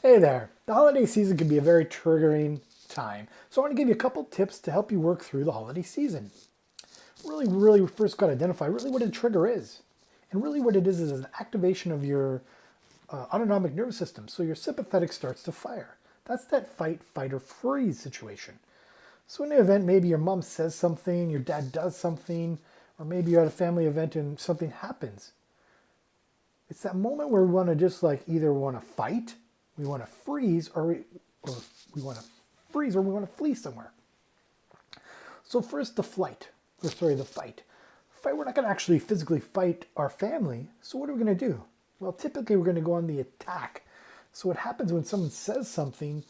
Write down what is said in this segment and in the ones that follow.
Hey there. The holiday season can be a very triggering time. So I want to give you a couple tips to help you work through the holiday season. Really first got to identify really what a trigger is. And really what it is an activation of your autonomic nervous system. So your sympathetic starts to fire. That's that fight, fight, or freeze situation. So in the event, maybe your mom says something, your dad does something, or maybe you're at a family event and something happens. It's that moment where we want to just like either want to fight, we want to freeze, or we want to freeze, or we want to flee somewhere. So first, the fight. Fight. We're not going to actually physically fight our family. So what are we going to do? Well, typically we're going to go on the attack. So what happens when someone says something?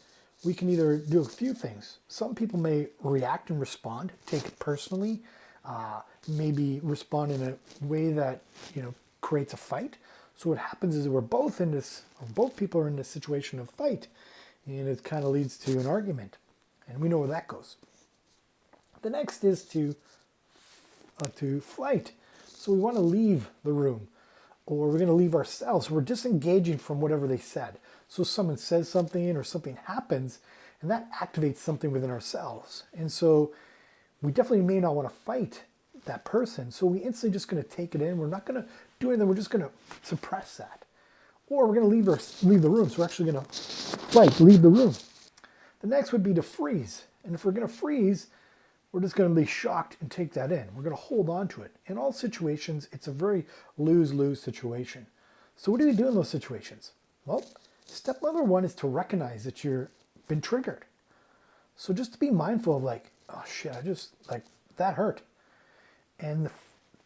We can either do a few things. Some people may react and respond, take it personally, maybe respond in a way that creates a fight. So what happens is we're both in this, or both people are in this situation of fight, and it kind of leads to an argument, and we know where that goes. The next is to flight. So we want to leave the room, or we're going to leave ourselves. We're disengaging from whatever they said. So someone says something or something happens, and that activates something within ourselves. And so we definitely may not want to fight that person. So we instantly just going to take it in. We're not going to do anything. We're just going to suppress that. Or we're going to leave the room. So we're actually going to leave the room. The next would be to freeze. And if we're going to freeze, we're just going to be shocked and take that in. We're going to hold on to it. In all situations, it's a very lose-lose situation. So what do we do in those situations? Well, step number one is to recognize that you've been triggered. So just to be mindful of like, oh shit, that hurt. And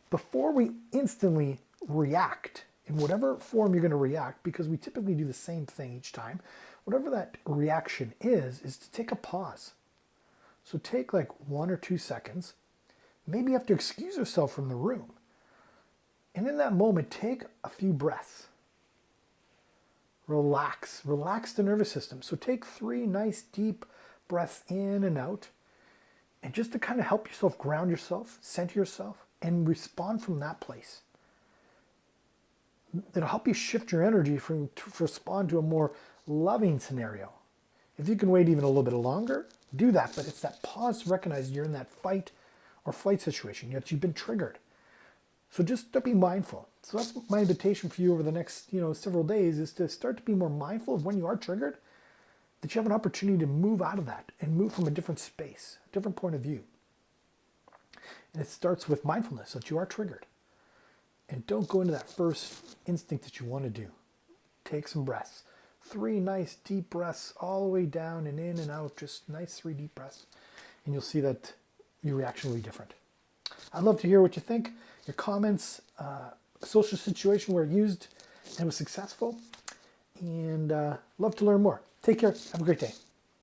before we instantly react in whatever form you're going to react, because we typically do the same thing each time, whatever that reaction is to take a pause. So take like 1 or 2 seconds. Maybe you have to excuse yourself from the room. And in that moment, take a few breaths. Relax the nervous system. So take 3 nice deep breaths in and out. And just to kind of help yourself ground yourself, center yourself, and respond from that place. It'll help you shift your energy to respond to a more loving scenario. If you can wait even a little bit longer, do that. But it's that pause to recognize you're in that fight or flight situation, yet you've been triggered. So just to be mindful. So that's my invitation for you over the next several days, is to start to be more mindful of when you are triggered, that you have an opportunity to move out of that and move from a different space, a different point of view. And it starts with mindfulness, that you are triggered. And don't go into that first instinct that you want to do. Take some breaths. 3 nice deep breaths all the way down and in and out. Just nice 3 deep breaths. And you'll see that your reaction will be different. I'd love to hear what you think. Your comments, a social situation where it used and was successful. And love to learn more. Take care. Have a great day.